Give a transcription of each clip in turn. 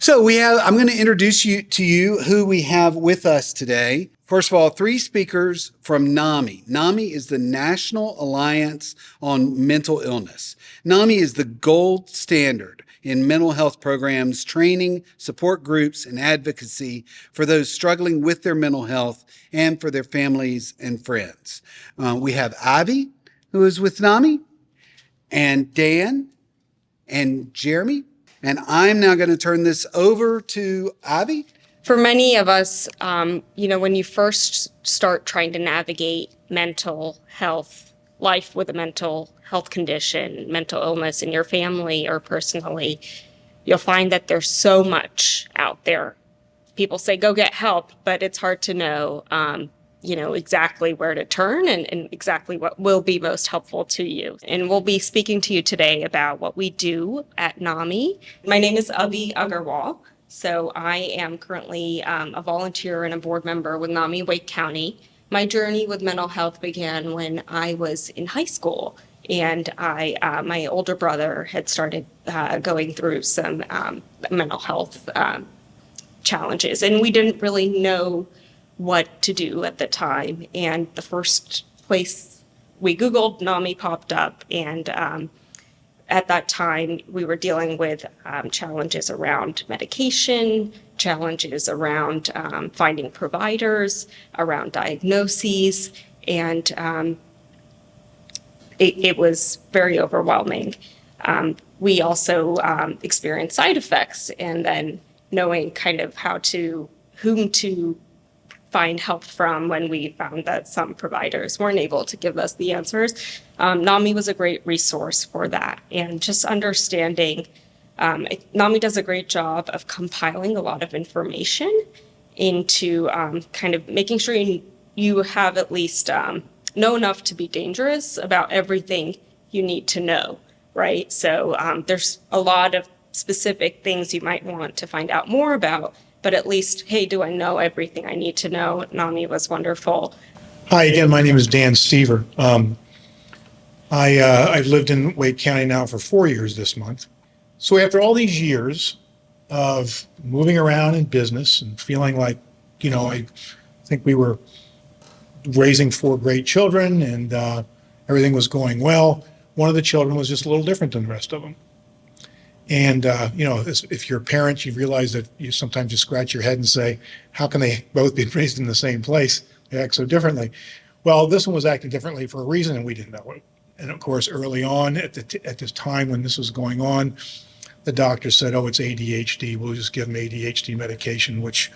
I'm going to introduce you to you who we have with us today. First of all, three speakers from NAMI. NAMI is the National Alliance on Mental Illness. NAMI is the gold standard in mental health programs, training, support groups, and advocacy for those struggling with their mental health and for their families and friends. We have Ivy, who is with NAMI, and Dan, and Jeremy. And I'm now going to turn this over to Ivy. For many of us, when you first start trying to navigate mental health, life with a mental health condition, mental illness in your family or personally, you'll find that there's so much out there. People say, go get help, but it's hard to know, exactly where to turn and exactly what will be most helpful to you. And we'll be speaking to you today about what we do at NAMI. My name is Abhi Agarwal. So I am currently a volunteer and a board member with NAMI Wake County. My journey with mental health began when I was in high school, and my older brother had started going through some mental health challenges, and we didn't really know what to do at the time. And the first place we Googled, NAMI popped up, and at that time, we were dealing with challenges around medication, challenges around finding providers, around diagnoses, and it was very overwhelming. We also experienced side effects, and then knowing kind of whom to find help from when we found that some providers weren't able to give us the answers. NAMI was a great resource for that. And just understanding, NAMI does a great job of compiling a lot of information into kind of making sure you have at least know enough to be dangerous about everything you need to know, right? So there's a lot of specific things you might want to find out more about, but at least, hey, do I know everything I need to know? NAMI was wonderful. Hi again, my name is Dan Seaver. I've lived in Wake County now for 4 years this month. So after all these years of moving around in business and feeling like, I think we were raising 4 great children and everything was going well, one of the children was just a little different than the rest of them. And, if you're a parent, you realize that you sometimes just scratch your head and say, how can they both be raised in the same place? They act so differently. Well, this one was acting differently for a reason, and we didn't know it. And of course, early on at this time when this was going on, the doctor said, oh, it's ADHD. We'll just give him ADHD medication, which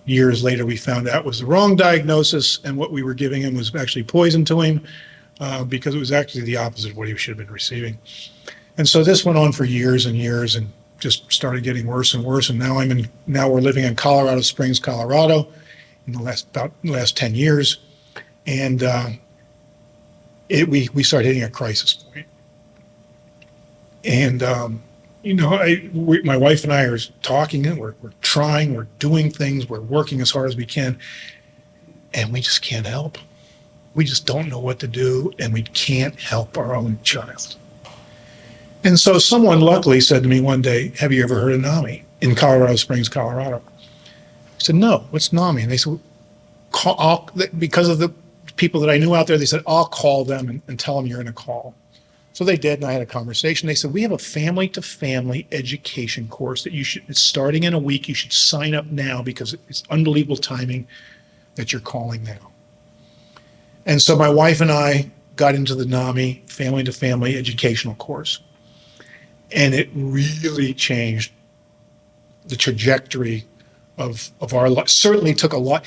years later we found out was the wrong diagnosis. And what we were giving him was actually poison to him because it was actually the opposite of what he should have been receiving. And so this went on for years and years and just started getting worse and worse. And now we're living in Colorado Springs, Colorado in the last 10 years. And we started hitting a crisis point. And, my wife and I are talking and we're trying, we're doing things, we're working as hard as we can, and we just can't help. We just don't know what to do, and we can't help our own child. And so someone luckily said to me one day, have you ever heard of NAMI in Colorado Springs, Colorado? I said, no, what's NAMI? And they said, because of the people that I knew out there, they said, I'll call them and tell them you're in a call. So they did, and I had a conversation. They said, we have a family-to-family education course that it's starting in a week. You should sign up now because it's unbelievable timing that you're calling now. And so my wife and I got into the NAMI family-to-family educational course. And it really changed the trajectory of our life. Certainly took a lot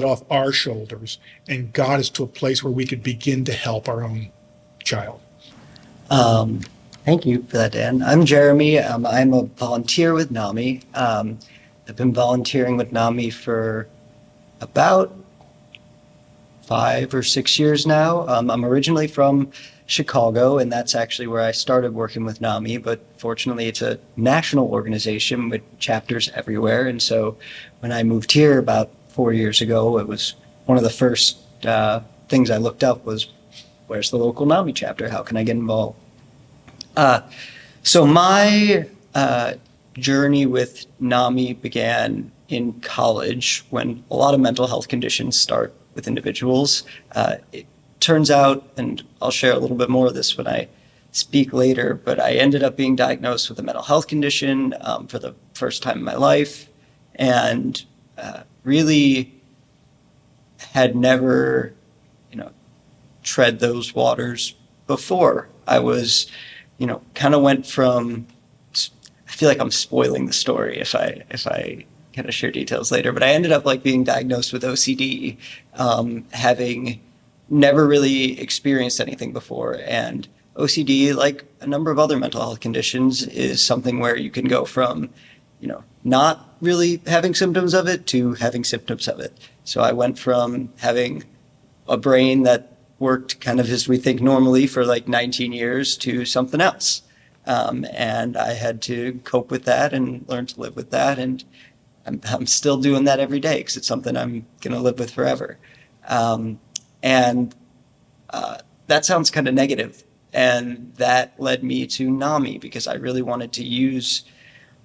off our shoulders and got us to a place where we could begin to help our own child. Thank you for that, Dan. I'm Jeremy. I'm a volunteer with NAMI. I've been volunteering with NAMI for about 5 or 6 years now. I'm originally from Chicago, and that's actually where I started working with NAMI, but fortunately it's a national organization with chapters everywhere. And so when I moved here about 4 years ago, it was one of the first things I looked up was, where's the local NAMI chapter? How can I get involved? So my journey with NAMI began in college when a lot of mental health conditions start with individuals. It turns out, and I'll share a little bit more of this when I speak later, but I ended up being diagnosed with a mental health condition for the first time in my life, and really had never, tread those waters before. I was, kind of went from, I feel like I'm spoiling the story if I kind of share details later, but I ended up being diagnosed with OCD, having never really experienced anything before. And OCD, like a number of other mental health conditions, is something where you can go from, not really having symptoms of it to having symptoms of it. So I went from having a brain that worked kind of as we think normally for 19 years to something else. And I had to cope with that and learn to live with that. And I'm still doing that every day because it's something I'm going to live with forever. And that sounds kind of negative. And that led me to NAMI because I really wanted to use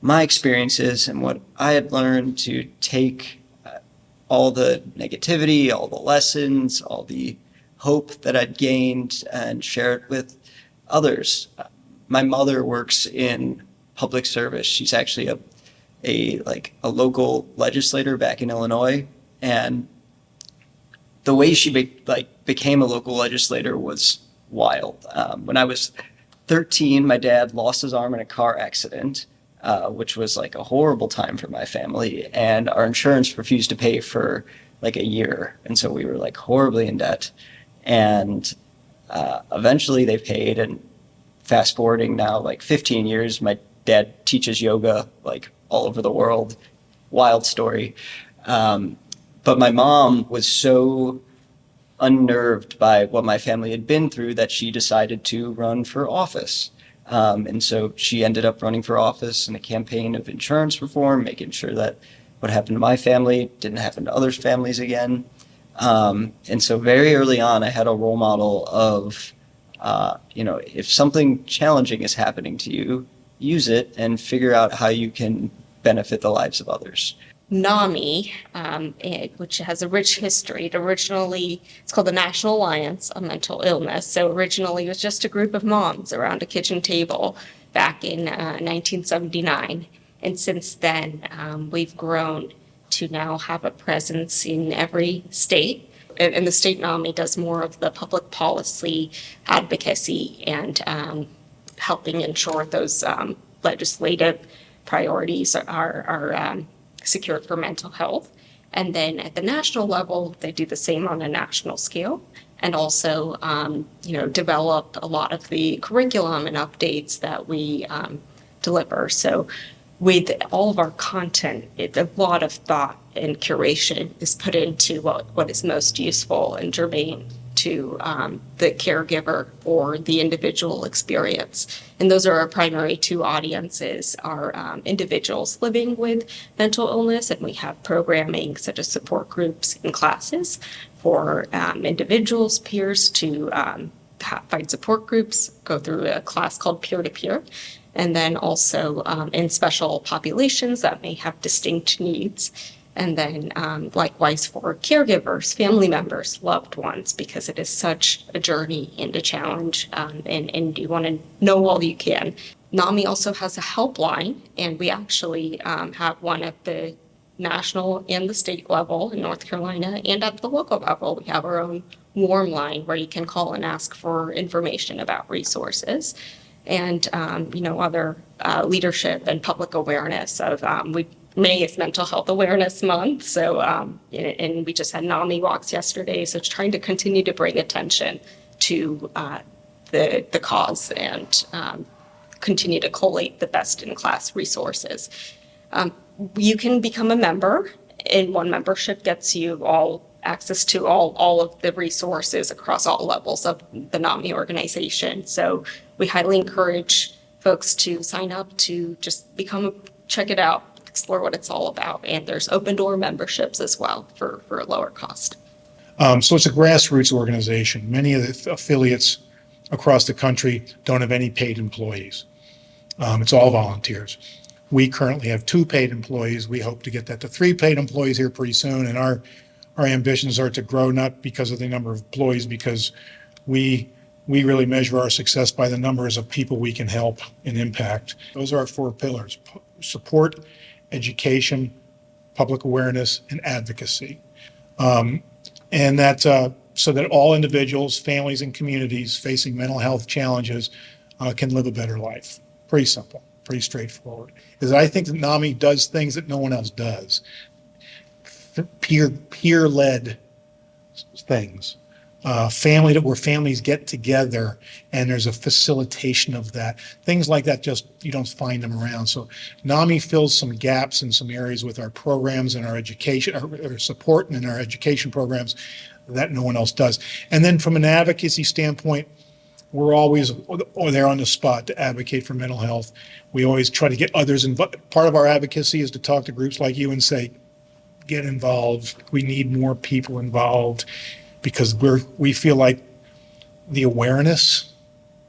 my experiences and what I had learned to take all the negativity, all the lessons, all the hope that I'd gained and share it with others. My mother works in public service. She's actually a local legislator back in Illinois, and the way she became a local legislator was wild. When I was 13, my dad lost his arm in a car accident, which was a horrible time for my family, and our insurance refused to pay for a year, and so we were horribly in debt. And eventually they paid, and fast forwarding now 15 years, my dad teaches yoga all over the world. Wild story. But my mom was so unnerved by what my family had been through that she decided to run for office. And so she ended up running for office in a campaign of insurance reform, making sure that what happened to my family didn't happen to others' families again. And so very early on, I had a role model of, if something challenging is happening to you, use it and figure out how you can benefit the lives of others. NAMI, which has a rich history. It's called the National Alliance on Mental Illness. So originally it was just a group of moms around a kitchen table back in 1979. And since then, we've grown to now have a presence in every state. And the state NAMI does more of the public policy advocacy and helping ensure those legislative priorities are secured for mental health. And then at the national level, they do the same on a national scale, and also, develop a lot of the curriculum and updates that we deliver. So with all of our content, a lot of thought and curation is put into what is most useful and germane to the caregiver or the individual experience. And those are our primary two audiences, are individuals living with mental illness, and we have programming such as support groups and classes for individuals, peers to find support groups, go through a class called peer-to-peer, and then also in special populations that may have distinct needs. And then likewise for caregivers, family members, loved ones, because it is such a journey and a challenge, and you want to know all you can. NAMI also has a helpline, and we actually have one at the national and the state level in North Carolina, and at the local level, we have our own warm line where you can call and ask for information about resources and other leadership and public awareness of May is Mental Health Awareness Month, so and we just had NAMI walks yesterday, so it's trying to continue to bring attention to the cause and continue to collate the best in class resources. You can become a member, and one membership gets you all access to all of the resources across all levels of the NAMI organization. So we highly encourage folks to sign up to just check it out, explore what it's all about. And there's open door memberships as well for a lower cost. So it's a grassroots organization. Many of the affiliates across the country don't have any paid employees. It's all volunteers. We currently have 2 paid employees. We hope to get that to 3 paid employees here pretty soon. And our ambitions are to grow, not because of the number of employees, because we really measure our success by the numbers of people we can help and impact. Those are our 4 pillars: support, education, public awareness, and advocacy. And that so that all individuals, families, and communities facing mental health challenges can live a better life. Pretty simple, pretty straightforward. Because I think that NAMI does things that no one else does. Peer-led things. Where families get together and there's a facilitation of that. Things like that, just you don't find them around. So NAMI fills some gaps in some areas with our programs and our education, our support and our education programs that no one else does. And then from an advocacy standpoint, we're always there on the spot to advocate for mental health. We always try to get others involved. Part of our advocacy is to talk to groups like you and say, get involved. We need more people involved, because we feel like the awareness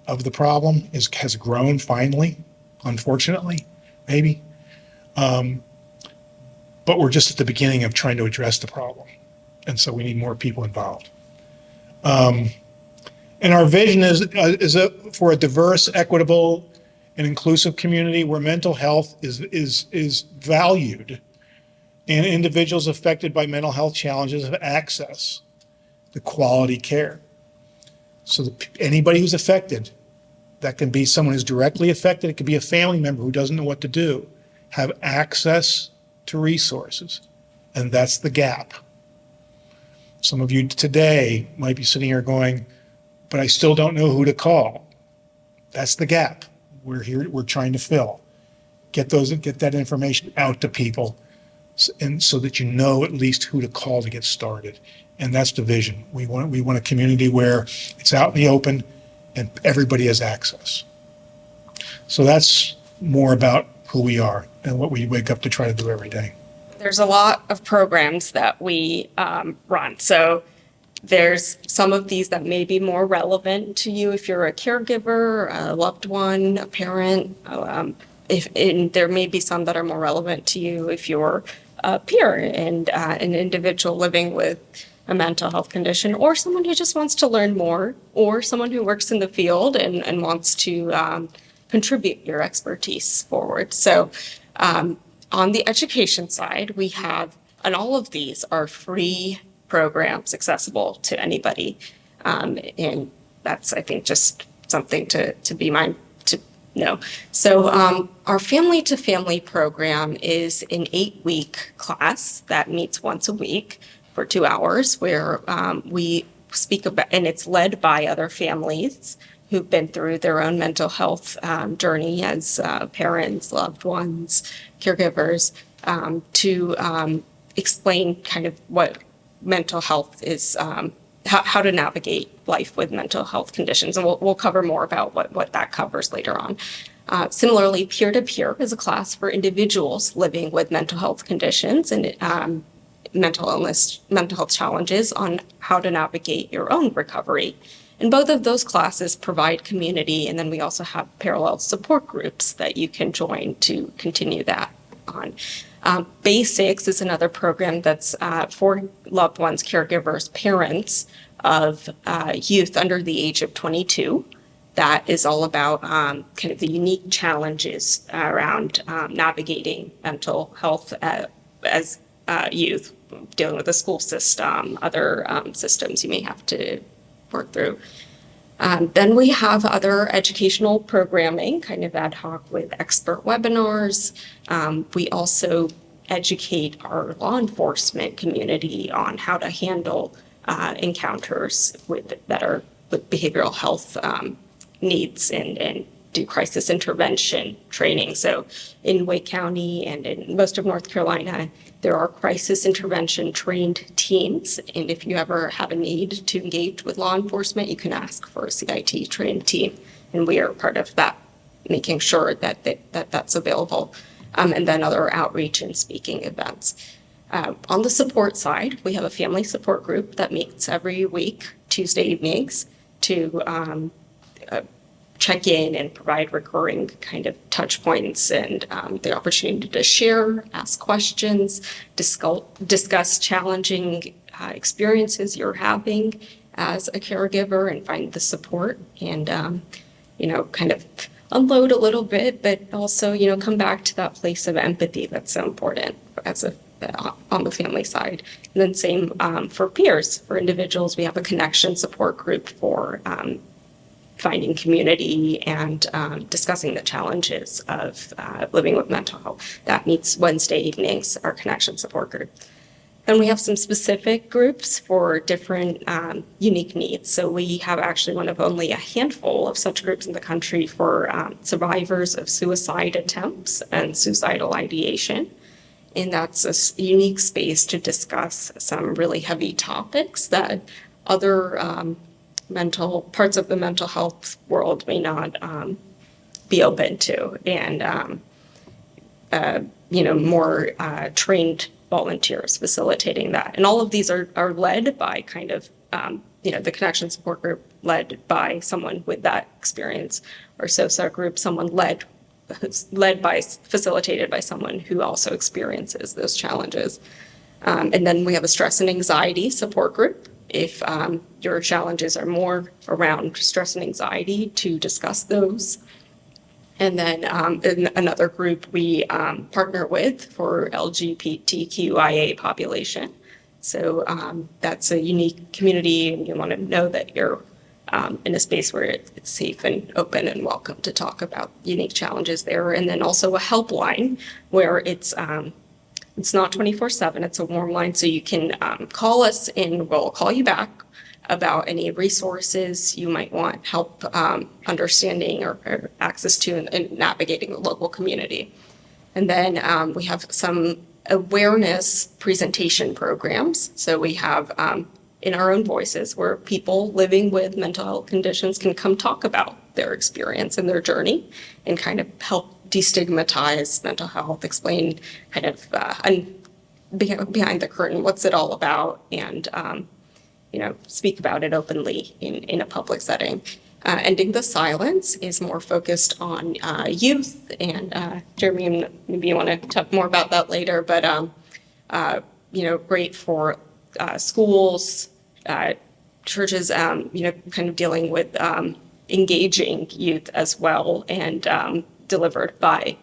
of the problem has grown finally, unfortunately, maybe. But we're just at the beginning of trying to address the problem. And so we need more people involved. And our vision is for a diverse, equitable, and inclusive community where mental health is valued and individuals affected by mental health challenges have access to quality care. So anybody who's affected, that can be someone who's directly affected, it could be a family member who doesn't know what to do, have access to resources. And that's the gap. Some of you today might be sitting here going, but I still don't know who to call. That's the gap we're trying to fill. Get that information out to people, and so that you know at least who to call to get started. And that's the vision. We want a community where it's out in the open and everybody has access. So that's more about who we are and what we wake up to try to do every day. There's a lot of programs that we run. So there's some of these that may be more relevant to you if you're a caregiver, a loved one, a parent. And there may be some that are more relevant to you if you're a peer and an individual living with a mental health condition, or someone who just wants to learn more, or someone who works in the field and wants to contribute your expertise forward. So on the education side, we have, and all of these are free programs accessible to anybody. And that's, I think, just something to be mindful to know. So our family to family program is an 8-week class that meets once a week for 2 hours, where we speak about, and it's led by other families who've been through their own mental health journey as parents, loved ones, caregivers, to explain kind of what mental health is, how to navigate life with mental health conditions. And we'll cover more about what that covers later on. Similarly, peer-to-peer is a class for individuals living with mental health conditions and mental illness, mental health challenges on how to navigate your own recovery. And both of those classes provide community, and then we also have parallel support groups that you can join to continue that on. Basics is another program that's for loved ones, caregivers, parents of youth under the age of 22. That is all about kind of the unique challenges around navigating mental health as youth, dealing with the school system, other systems you may have to work through. Then we have other educational programming, kind of ad hoc with expert webinars. We also educate our law enforcement community on how to handle encounters that are with behavioral health needs and do crisis intervention training. So in Wake County and in most of North Carolina, there are crisis intervention trained teams. And if you ever have a need to engage with law enforcement, you can ask for a CIT trained team. And we are part of that, making sure that that's available. And then other outreach and speaking events. On the support side, we have a family support group that meets every week, Tuesday evenings, to check in and provide recurring kind of touch points and the opportunity to share, ask questions, discuss challenging experiences you're having as a caregiver and find the support and, kind of unload a little bit, but also, come back to that place of empathy that's so important on the family side. And then same for peers, for individuals, we have a connection support group for finding community and discussing the challenges of living with mental health. That meets Wednesday evenings, our connection support group. Then we have some specific groups for different unique needs. So we have actually one of only a handful of such groups in the country for survivors of suicide attempts and suicidal ideation. And that's a unique space to discuss some really heavy topics that other parts of the mental health world may not be open to, and more trained volunteers facilitating that. And all of these are led by kind of the connection support group led by someone with that experience, or SOSA group, facilitated by someone who also experiences those challenges. And then we have a stress and anxiety support group. If your challenges are more around stress and anxiety, to discuss those. And then in another group we partner with for LGBTQIA population. So that's a unique community, and you want to know that you're in a space where it's safe and open and welcome to talk about unique challenges there. And then also a helpline where it's not 24/7, it's a warm line, so you can call us and we'll call you back about any resources you might want help understanding or access to in navigating the local community. And then we have some awareness presentation programs. So we have in our own voices where people living with mental health conditions can come talk about their experience and their journey and kind of help destigmatize mental health, explain kind of behind the curtain, what's it all about, and speak about it openly in a public setting. Ending the Silence is more focused on youth, and Jeremy, maybe you want to talk more about that later, but great for schools, churches, kind of dealing with engaging youth as well, and delivered by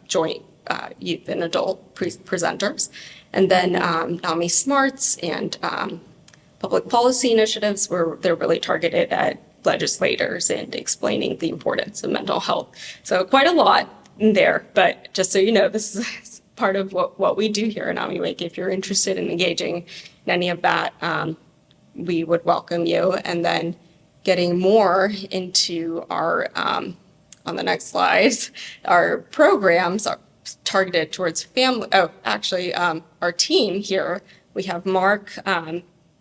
joint youth and adult presenters. And then NAMI Smarts and public policy initiatives where they're really targeted at legislators and explaining the importance of mental health. So quite a lot in there, but just so you know, this is part of what we do here in NAMI Wake. If you're interested in engaging in any of that, we would welcome you. And then getting more into our, on the next slides, our programs are targeted towards family. Oh, actually, our team here, we have Mark,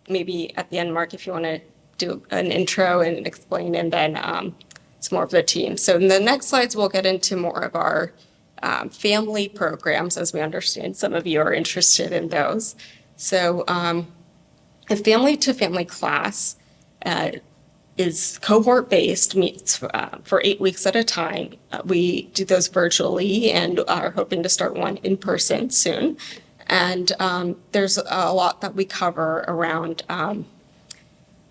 maybe at the end, Mark, if you want to do an intro and explain, and then it's more of the team. So in the next slides, we'll get into more of our family programs, as we understand some of you are interested in those. So a family-to-family class is cohort-based, meets for 8 weeks at a time. We do those virtually and are hoping to start one in person soon. And there's a lot that we cover around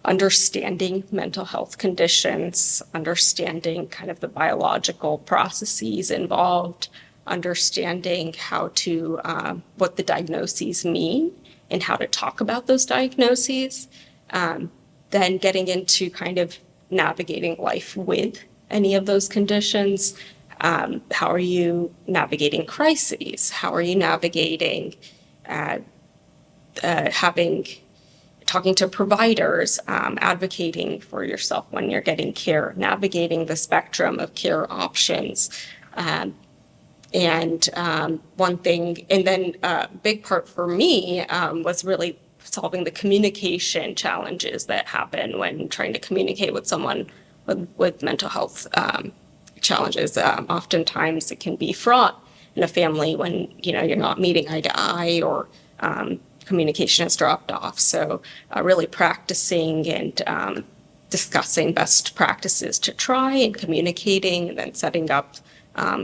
understanding mental health conditions, understanding kind of the biological processes involved, understanding how to, what the diagnoses mean and how to talk about those diagnoses, then getting into kind of navigating life with any of those conditions. How are you navigating crises? How are you navigating talking to providers, advocating for yourself when you're getting care, navigating the spectrum of care options. One thing, and then a big part for me was really solving the communication challenges that happen when trying to communicate with someone with mental health challenges. Oftentimes it can be fraught in a family when you're not meeting eye to eye, or communication has dropped off. So really practicing and discussing best practices to try and communicating, and then setting up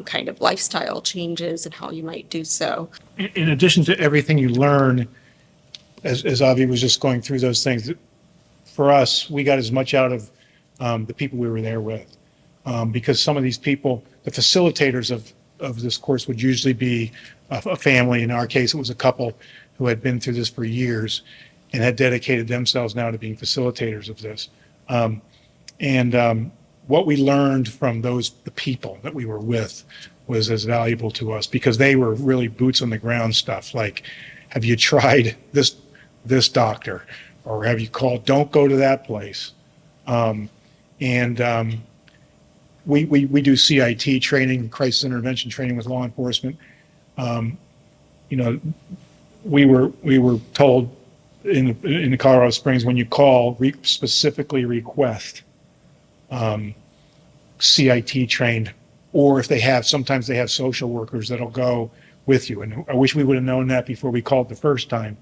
kind of lifestyle changes and how you might do so. In addition to everything you learn, as Avi was just going through those things, for us, we got as much out of the people we were there with. Because some of these people, the facilitators of this course would usually be a family. In our case, it was a couple who had been through this for years and had dedicated themselves now to being facilitators of this. What we learned from the people that we were with was as valuable to us because they were really boots on the ground stuff. Like, have you tried this doctor? Or have you called, don't go to that place? We do CIT training, crisis intervention training with law enforcement. We were told in the Colorado Springs, when you call, specifically request CIT trained, or if they have, sometimes they have social workers that'll go with you. And I wish we would have known that before we called the first time,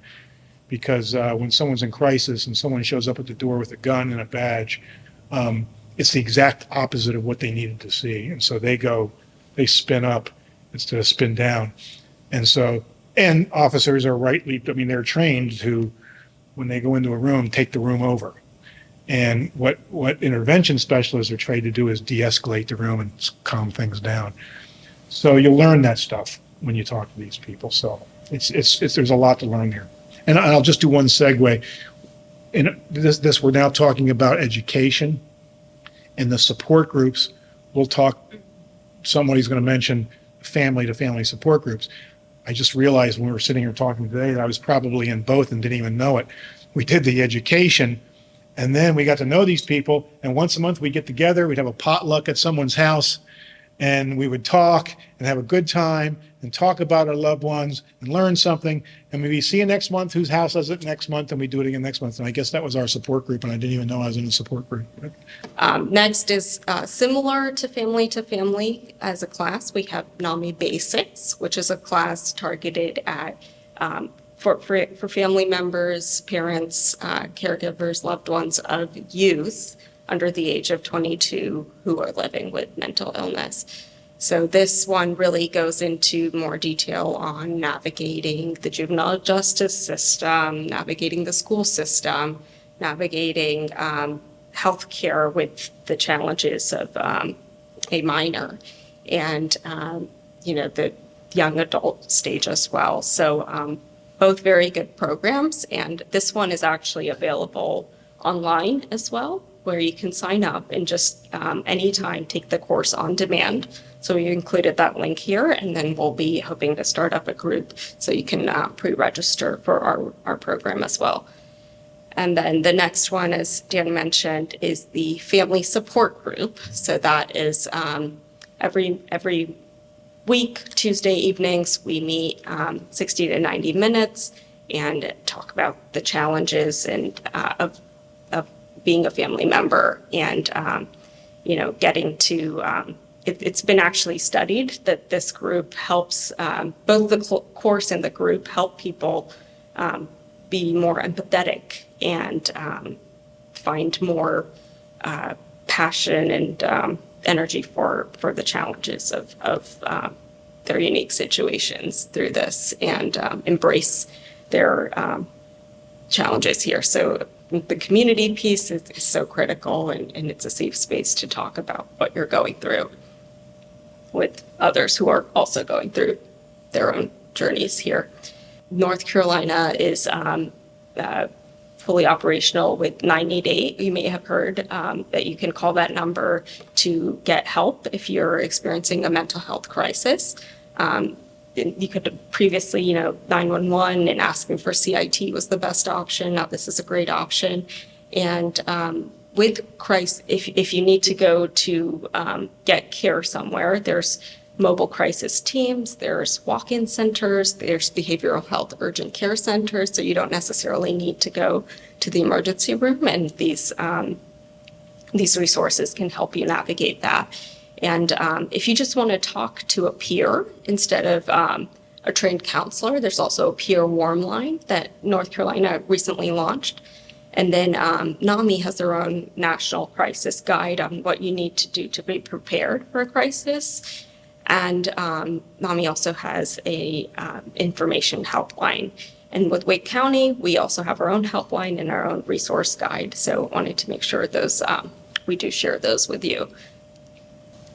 because when someone's in crisis and someone shows up at the door with a gun and a badge, it's the exact opposite of what they needed to see. And so they spin up instead of spin down. And officers are they're trained to, when they go into a room, take the room over. And what intervention specialists are trained to do is de-escalate the room and calm things down. So you'll learn that stuff when you talk to these people. So there's a lot to learn here. And I'll just do one segue. In this we're now talking about education and the support groups. We'll talk, somebody's going to mention family-to-family support groups. I just realized when we were sitting here talking today that I was probably in both and didn't even know it. We did the education, and then we got to know these people, and once a month we'd get together, we'd have a potluck at someone's house, and we would talk and have a good time and talk about our loved ones and learn something, and maybe see you next month, whose house is it next month, and we do it again next month. And I guess that was our support group, and I didn't even know I was in a support group. Next is similar to family as a class. We have NAMI Basics, which is a class targeted at for family members, parents, caregivers, loved ones of youth under the age of 22 who are living with mental illness. So this one really goes into more detail on navigating the juvenile justice system, navigating the school system, navigating healthcare with the challenges of a minor, and the young adult stage as well. So both very good programs, and this one is actually available online as well, where you can sign up and just anytime take the course on demand. So we included that link here, and then we'll be hoping to start up a group so you can pre-register for our program as well. And then the next one, as Dan mentioned, is the family support group. So that is every week, Tuesday evenings, we meet 60 to 90 minutes and talk about the challenges and of being a family member, and getting to it's been actually studied that this group helps both the course and the group help people be more empathetic and find more passion and energy for the challenges of their unique situations through this, and embrace their challenges here. So the community piece is so critical, and it's a safe space to talk about what you're going through with others who are also going through their own journeys here. North Carolina is fully operational with 988. You may have heard that you can call that number to get help if you're experiencing a mental health crisis. You could previously, 911 and asking for CIT was the best option. Now this is a great option. And with crisis, if you need to go to get care somewhere, there's mobile crisis teams, there's walk-in centers, there's behavioral health urgent care centers, so you don't necessarily need to go to the emergency room, and these resources can help you navigate that. And if you just want to talk to a peer instead of a trained counselor, there's also a peer warm line that North Carolina recently launched. And then NAMI has their own national crisis guide on what you need to do to be prepared for a crisis. And NAMI also has a information helpline. And with Wake County, we also have our own helpline and our own resource guide. So wanted to make sure those we do share those with you.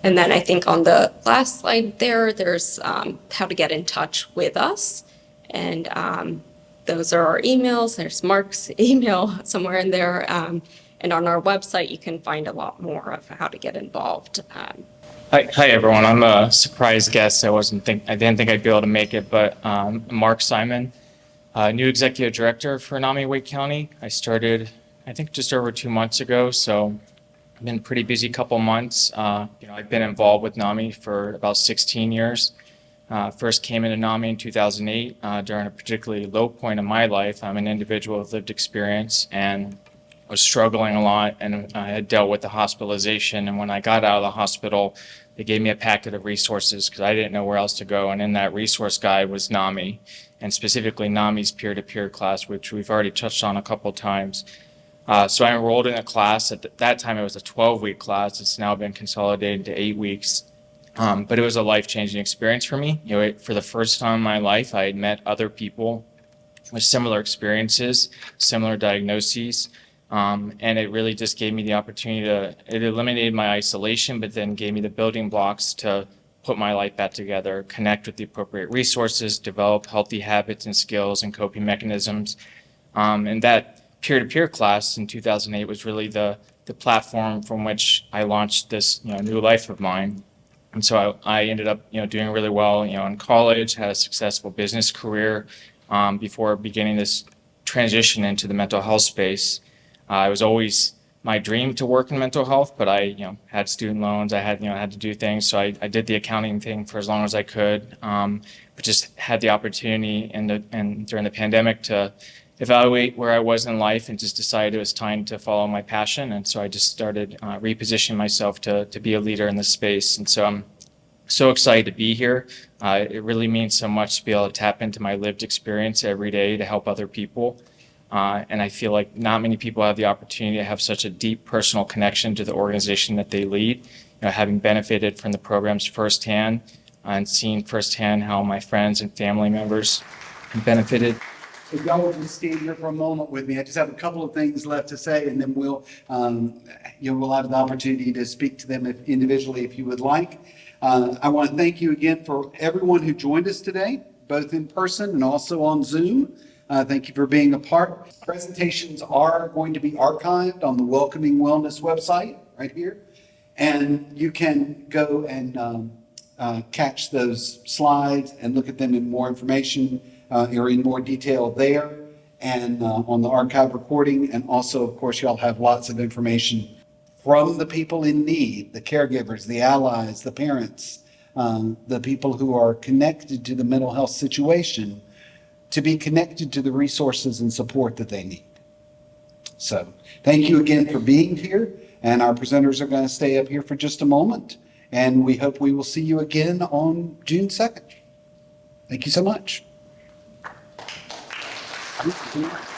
And then I think on the last slide there's how to get in touch with us. And those are our emails. There's Mark's email somewhere in there. And on our website, you can find a lot more of how to get involved. Hi everyone. I'm a surprise guest. I didn't think I'd be able to make it, but Mark Simon, new executive director for NAMI Wake County. I started, I think, just over 2 months ago. So I've been a pretty busy couple months. I've been involved with NAMI for about 16 years. First came into NAMI in 2008 during a particularly low point in my life. I'm an individual with lived experience and was struggling a lot, and I had dealt with the hospitalization. And when I got out of the hospital, they gave me a packet of resources because I didn't know where else to go. And in that resource guide was NAMI, and specifically NAMI's peer-to-peer class, which we've already touched on a couple times. So I enrolled in a class. At that time, it was a 12-week class. It's now been consolidated to 8 weeks. But it was a life-changing experience for me. For the first time in my life, I had met other people with similar experiences, similar diagnoses, and it really just gave me the opportunity it eliminated my isolation, but then gave me the building blocks to put my life back together, connect with the appropriate resources, develop healthy habits and skills and coping mechanisms. And that peer-to-peer class in 2008 was really the platform from which I launched this new life of mine. And so I ended up doing really well in college, had a successful business career before beginning this transition into the mental health space. It was always my dream to work in mental health, but I had student loans. I had to do things, so I did the accounting thing for as long as I could, but just had the opportunity and during the pandemic to evaluate where I was in life and just decided it was time to follow my passion. And so I just started repositioning myself to be a leader in this space. And so I'm so excited to be here. It really means so much to be able to tap into my lived experience every day to help other people. And I feel like not many people have the opportunity to have such a deep personal connection to the organization that they lead. Having benefited from the programs firsthand and seeing firsthand how my friends and family members benefited. If y'all would just stand here for a moment with me, I just have a couple of things left to say, and then we'll have the opportunity to speak to them individually if you would like. I want to thank you again for everyone who joined us today, both in person and also on Zoom. Thank you for being a part. Presentations are going to be archived on the Welcoming Wellness website right here, and you can go and catch those slides and look at them in more information or in more detail there and on the archive recording. And also, of course, y'all have lots of information from the people in need, the caregivers, the allies, the parents, the people who are connected to the mental health situation, to be connected to the resources and support that they need. So thank you again for being here. And our presenters are going to stay up here for just a moment. And we hope we will see you again on June 2nd. Thank you so much. Thank you.